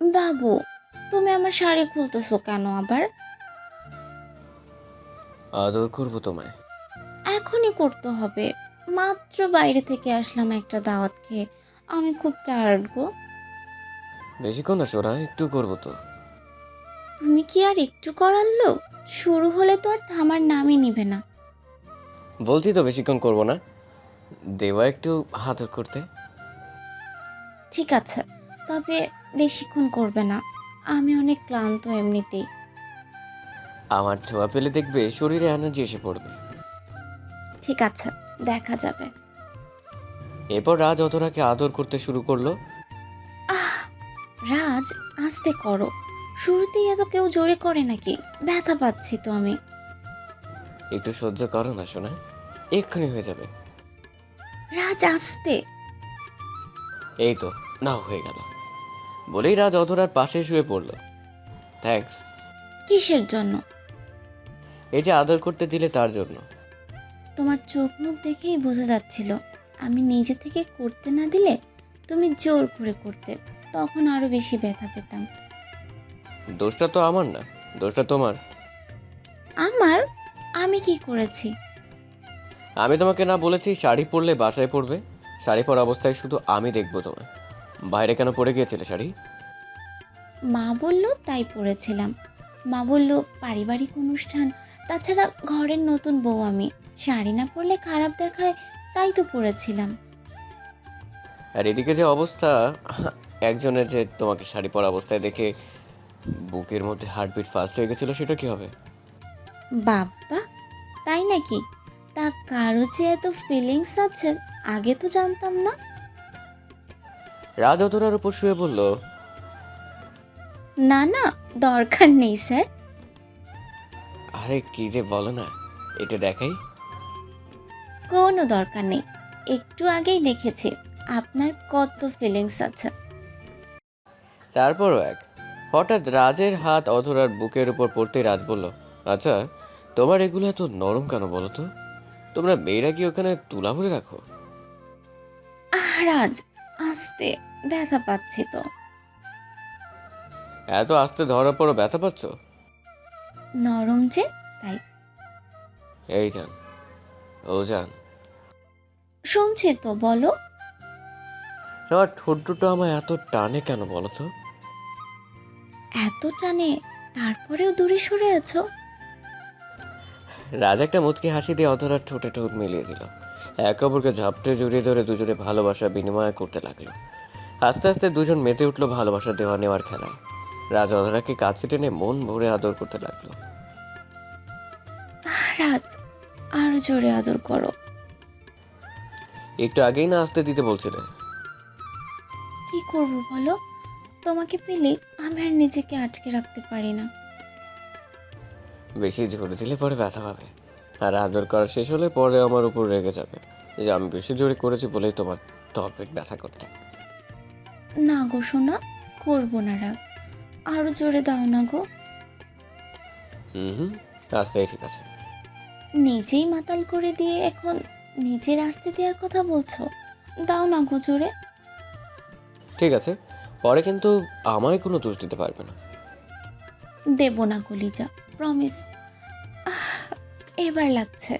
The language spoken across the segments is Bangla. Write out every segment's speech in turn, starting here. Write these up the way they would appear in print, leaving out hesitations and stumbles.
বাবু, তুমি আমার শাড়ি খুলতেছো কেন আবার? আদর করবো তোমায়। এখনই করতে হবে। মাত্র বাইরে থেকে আসলাম একটা দাওয়াত খেয়ে। আমি খুব টায়ার্ড গো। বেশিক্ষণ না সোনা, একটু করবো তো। তুমি কি আর একটু করার লোক? শুরু হলে তো আর থামার নামই নিবে না। বলছি তো বেশিক্ষণ করবো না। দেওয়া একটু আদর করতে। ঠিক আছে, তবে বেশিক্ষণ করবে না। আমি অনেক ক্লান্ত এমনিতেই। আমার ছোঁয়া পেলে দেখবে শরীরে এনার্জি এসে পড়বে। ঠিক আছে, দেখা যাবে। এরপর রাজ অধরাকে আদর করতে শুরু করলো। আহ, রাজ, আস্তে করো। শুরুতেই এত কেউ জোরে করে নাকি? ব্যথা পাচ্ছি তো আমি। একটু সহ্য করো না সোনা, এক্ষুনি হয়ে যাবে। রাজ, আস্তে। এই তো, নাও হয়ে গেল। বলেই রাজ অধরার পাশে শুয়ে পড়লো। থ্যাঙ্কস। কিসের জন্য? এই যে আদর করতে দিলে তার জন্য। তোমার চোখ মুখ দেখেই বোঝা যাচ্ছিল। আমি নিজে থেকে করতে না দিলে তুমি জোর করে করতে, তখন আরো বেশি ব্যথা পেতাম। দোষটা তো আমার না, দোষটা তোমার। আমার? আমি কি করেছি? আমি তোমাকে না বলেছি শাড়ি পরলে বাসায় পরবে? শাড়ি পরা অবস্থায় শুধু আমি দেখবো তোমায়। বাইরে কেন পরে গিয়েছিলে শাড়ি? মা বলল তাই পড়েছিলাম। মা বলল পারিবারিক অনুষ্ঠান, তাছাড়া ঘরের নতুন বউ আমি, শাড়ি না পরলে খারাপ দেখায়, তাই তো পরেছিলাম। আর এদিকে যে অবস্থা, একজনের যে তোমাকে শাড়ি পরা অবস্থায় দেখে বুকের মধ্যে হার্টবিট ফাস্ট হয়ে গেছিল, সেটা কি হবে? বাবা, তাই নাকি? তা কারো যে এত ফিলিংস আছে, আগে তো জানতাম না। রাজ অধরার উপর শুয়ে বলল, না না, দরকার নেই স্যার। আরে কি যে বলো না, এটা দেখাই। কোনো দরকার নেই। একটু আগেই দেখেছি আপনার কত ফিলিংস আছে। তারপরও হঠাৎ রাজের হাত অধরার বুকের উপর পড়তেই রাজ বলল, আচ্ছা, তোমার এগুলো এত নরম কেন বলো তো? তোমরা মেয়েরা কি ওখানে তুলা ভরে রাখো? রাজ, আস্তে, ব্যথা পাচ্ছি তো। এত আস্তে ধরার পরও ব্যথা পাচ্ছ? নরম যে, তাই। এই যান, ও যান। শুনছি তো, বলো। তোমার ঠোঁট দুটো আমায় এত টানে কেন বলো তো? এত টানে, তারপরেও দূরে সরে আছো? রাজ একটা মুচকি হাসি দিয়ে অধরার ঠোঁটে ঠোঁট মিলিয়ে দিল। একে অপরকে ঝাপটে জড়িয়ে ধরে দুজনে ভালোবাসা বিনিময় করতে লাগলো। আস্তে আস্তে দুজন মেতে উঠলো ভালোবাসা দেওয়া নেওয়ার খেলায়। রাজ অধরাকে কাছে টেনে মন ভরে আদর করতে লাগলো। রাজ, আরো জোরে আদর করো। একটু আগেই না আসতে দিতে বলছিলে। কি করবো বলো? তোমাকে পেলে আমি আর নিজেকে আটকে রাখতে পারি না। বেশি জোরে দিলে পরে ব্যথা পাবে, আর আদর করা শেষ হলে পরে আমার উপর রেগে যাবে যে আমি বেশি জোরে করেছি বলেই তোমার তলপেট ব্যথা করতে। না গো সোনা, করবো না রাগ। আরো জোরে দাও না গো। হুম, আসতেই ঠিক আছে। নিজেই মাতাল করে দিয়ে এখন নিজের আসতে দেওয়ার কথা বলছো? দাও না গো জোরে। ঠিক আছে, পরে কিন্তু আমায় কোনো দোষ দিতে পারবে না। দেব না কলিজা, প্রমিস। এবার লাগছে।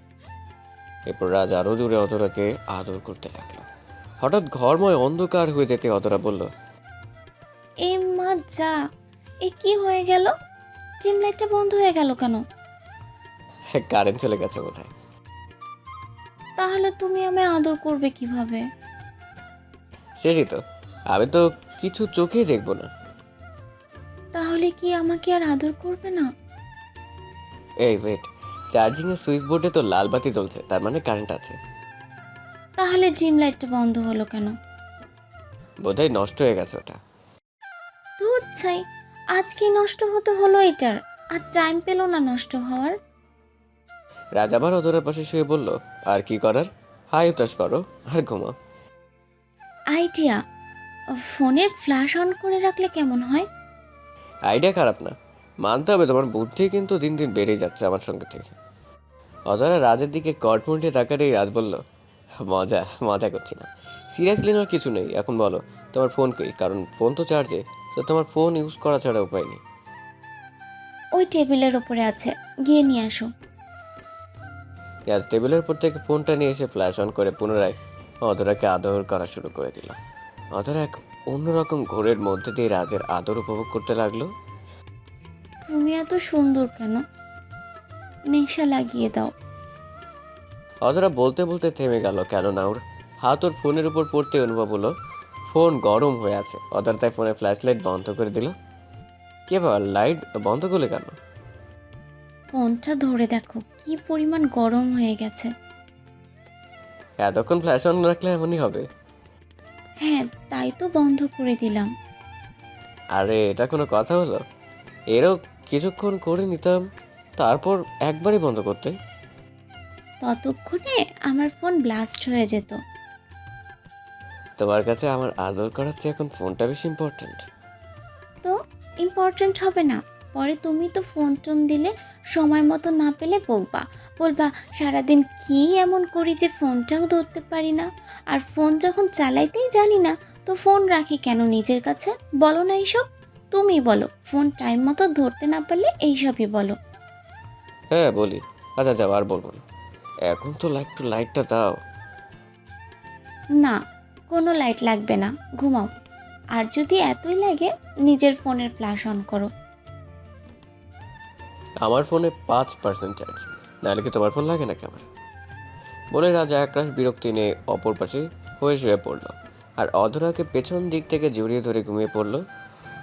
এরপর রাজ আরো জোরে অধরাকে আদর করতে লাগলো। হঠাৎ ঘরময় অন্ধকার হয়ে যেতে অধরা বলল, এ মা যা, এ কি হয়ে গেল? ডিম লাইটটা বন্ধ হয়ে গেল কেন? কারেন্ট চলে গেছে কোথায়? তাহলে তুমি আমায় আদর করবে কিভাবে? সেটাই তো, আমি তো কিছু চোখেই দেখবো না। তাহলে কি আমাকে আর আদর করবে না? এই ওয়েট, চার্জিং এর সুইচ বোর্ডে তো লাল বাতি জ্বলছে, তার মানে কারেন্ট আছে। তাহলে ডিম লাইটটা বন্ধ হলো কেন? বোধহয় নষ্ট হয়ে গেছে ওটা। দুধ চাই, আজকেই নষ্ট হতে হলো এটার। আর টাইম পেলো না নষ্ট হওয়ার। রাজ আবার অধরার পাশে শুয়ে বলল, আর কি করার, হাই উতাস করো আর ঘুমাও। আইডিয়া, ফোনের ফ্ল্যাশ অন করে রাখলে কেমন হয়? আইডিয়া খারাপ না, মানতে হবে তোমার বুদ্ধি কিন্তু দিন দিন বেড়েই যাচ্ছে আমার সঙ্গে থেকে। অধরা রাজের দিকে কটমুটে তাকাতেই রাজ বলল, মজা মজা করছি না, সিরিয়াসলি নেওয়ার কিছু নেই। এখন বলো, তোমার ফোন কই? কারণ ফোন তো চার্জে, তো তোমার ফোন ইউজ করা ছাড়া উপায় নেই। ওই টেবিলের ওপরে আছে, গিয়ে নিয়ে আসো। গ্যাস টেবিলের উপর থেকে ফোনটা নিয়ে এসে ফ্ল্যাশ অন করে পুনরায় অধরাকে আদর করা শুরু করে দিল। অধরা এক অন্যরকম ঘোরের মধ্যে দিয়ে রাজের আদর উপভোগ করতে লাগলো। তুমি এত সুন্দর কেন? নেশা লাগিয়ে দাও। অধরা বলতে বলতে থেমে গেল, কেননা ওর হাত ওর ফোনের উপর পড়তে অনুভব হলো ফোন গরম হয়ে আছে। অধরা তাই ফোনের ফ্ল্যাশ লাইট বন্ধ করে দিল। কে বা লাইট বন্ধ করলে কেন? ফোনটা ধরে দেখো কি পরিমাণ গরম হয়ে গেছে। এতক্ষণ ফ্ল্যাশ অন রাখলে এমনই হবে। হ্যাঁ, তাই তো বন্ধ করে দিলাম। আরে এটা কোনো কথা হলো? এরও কিছুক্ষণ করে নিতাম, তারপর একবারই বন্ধ করতে। ততক্ষণে আমার ফোন ব্লাস্ট হয়ে যেত। তোমার কাছে আমার আদর করার চেয়ে এখন ফোনটা বেশি ইম্পর্ট্যান্ট। তো ইম্পর্ট্যান্ট হবে না? পরে তুমি তো ফোন টোন দিলে সময় মতো না পেলে বলবা সারাদিন কি এমন করি যে ফোনটাও ধরতে পারি না। আর ফোন যখন চালাইতেই জানি না তো ফোন রাখি কেন নিজের কাছে? বলো না এইসব। তুমি বলো, ফোন টাইম মতো ধরতে না পারলে এইসবই বলো। হ্যাঁ বলি। আচ্ছা যাও, আর বলবো না। এখন তো একটু লাইটটা দাও। না, কোনো লাইট লাগবে না, ঘুমাও। আর যদি এতই লাগে নিজের ফোনের ফ্ল্যাশ অন করো। আমার ফোনে 5% চার্জ, নাহলে কি তোমার ফোন লাগে নাকি আমার? বলে রাজা একরাশ বিরক্তি নিয়ে অপর পাশে হয়ে শুয়ে পড়ল, আর অধরাকে পেছন দিক থেকে জড়িয়ে ধরে ঘুমিয়ে পড়ল।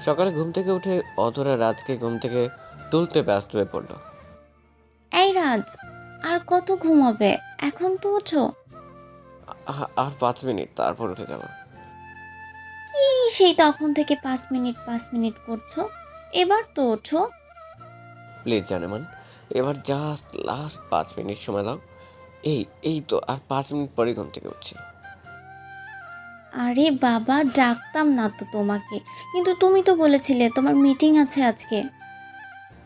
সকালে ঘুম থেকে উঠে অধরা রাজকে ঘুম থেকে তুলতে ব্যস্ত হয়ে পড়ল। এই রাজ, আর কত ঘুমাবে? এখন তো ওঠো। আর 5 মিনিট, তারপর উঠে যাবো। কি সেই তখন থেকে 5 মিনিট 5 মিনিট করছো? এবার তো ওঠো। প্লিজ জানেমান, এবার জাস্ট লাস্ট 5 মিনিট সময় দাও। এই এই তো আর 5 মিনিট পরে ঘুম থেকে উঠছি। আরে বাবা, ডাকতাম না তো তোমাকে, কিন্তু তুমি তো বলেছিলে তোমার মিটিং আছে আজকে।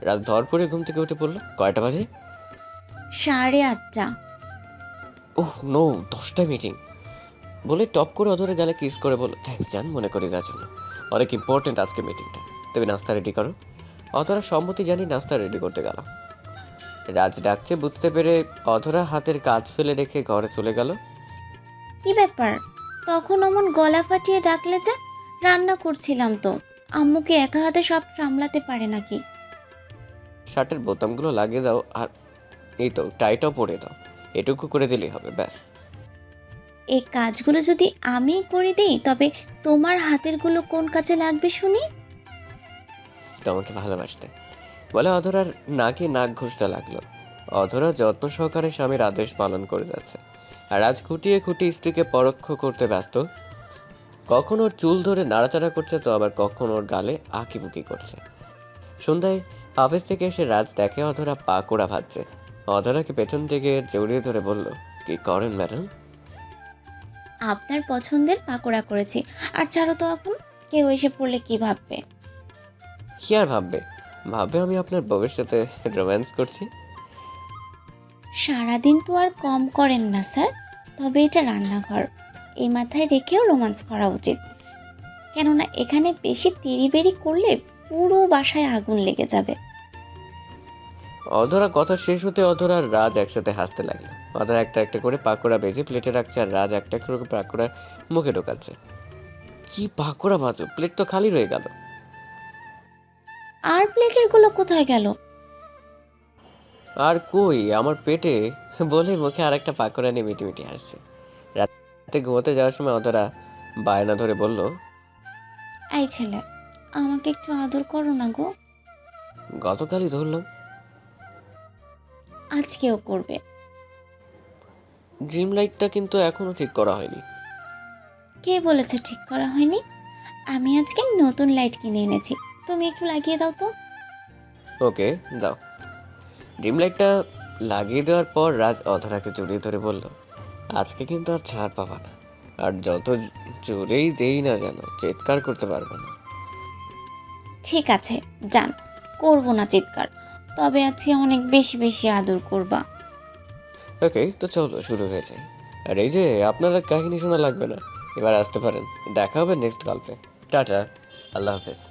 রাত ধর পরে ঘুম থেকে উঠে পড়লো। কয়টা বাজে? 8:30। ওহ নো, 10টায় মিটিং। বলে টপ করে অধরে গালে কিস করে বলল, থ্যাঙ্কস জান, মনে করি দেওয়ার জন্য। অনেক ইম্পর্টেন্ট আজকে মিটিংটা। তুমি নাস্তা রেডি করো। অধরা সম্মতি জানি নাস্তা রেডি করতে গেল। রাজ ডাকছে বুঝতে পেরে অধরা হাতের কাজ ফেলে রেখে ঘরে চলে গেল। কি ব্যাপার তখন অমন গলা ফাটিয়ে ডাকলে যে? রান্না করছিলাম তো। আম্মুকে একা হাতে সব সামলাতে পারে নাকি? শার্টের বোতামগুলো লাগিয়ে দাও, আর এই তো টাইটাও পরে দাও। এটুকু করে দিলেই হবে, ব্যাস। এই কাজগুলো যদি আমি করে দিই তবে তোমার হাতেরগুলো কোন কাজে লাগবে শুনি? তোমাকে ভালোবাসতে বলে অধরার নাকে নাক ঘষতে লাগলো। অধরা যত্ন সহকারে স্বামীর আদেশ পালন করে যাচ্ছে, আর আজ খুঁটিয়ে খুঁটিয়ে স্ত্রীকে পরোক্ষ করতে ব্যস্ত। কখন ওর চুল ধরে নাড়াচাড়া করছে, তো আবার কখন ওর গালে আঁকিবুকি করছে। সন্ধ্যায় অফিস থেকে এসে রাজ দেখে অধরা পাকোড়া ভাজছে। অধরাকে পেছন থেকে জড়িয়ে ধরে বলল, কি করেন ম্যাডাম? আপনার পছন্দের পাকোড়া করেছি। আর ছাড়ো তো, এখন কেউ এসে পড়লে কি ভাববে? কি আর ভাববে? ভাববে আমি আপনার বউয়ের সাথে রোম্যান্স করছি। সারাদিন তো আর কম করেন না স্যার, তবে এটা রান্নাঘর, এই মাথায় রেখেও রোমান্স করা উচিত। কেননা এখানে বেশি তিরিবেরি করলে পুরো বাসায় আগুন লেগে যাবে। অধরা কথা শেষ হতে অধরা আর রাজ একসাথে হাসতে লাগলো। অধরা একটা একটা করে পাকোড়া ভেজে প্লেটে রাখছে, আর রাজ একটা একটা করে পাকোড়া মুখে ঢোকাচ্ছে। কি পাকোড়া ভাজো, প্লেট তো খালি রয়ে গেল। আর প্লেটের গুলো কোথায় গেল? আর কই, আমার পেটে, বলে মুখে আর একটা পাকোড়া নিয়ে মিটিমিটি হাসছে। রাতে ঘুমোতে যাওয়ার সময় অধরা বায়না ধরে বলল, এই ছেলে, আমাকে একটু আদর করো না গো। গতকালই ধরলাম। আজকেও করবে? ড্রিম লাইটটা কিন্তু এখনো ঠিক করা হয়নি। কে বলেছে ঠিক করা হয়নি? আমি আজকে নতুন লাইট কিনে এনেছি, তুমি একটু লাগিয়ে দাও তো। ওকে দাও। ড্রিম লাইটটা লাগিয়ে দেওয়ার পর রাজ অধরাকে জড়িয়ে ধরে বলল, আজকে কিন্তু আর ছাড় পাবা না, আর যত জোরেই দেই না যেন চিৎকার করতে পারবে না। ঠিক আছে যান, করবো না চিৎকার, তবে আজকে অনেক বেশি বেশি আদর করবা। ওকে তো চলো শুরু হয়ে যায়। আর এই যে আপনার আর কাহিনী শোনা লাগবে না, এবার আসতে পারেন। দেখা হবে নেক্সট গল্পে। টাটা। আল্লাহ হাফেজ।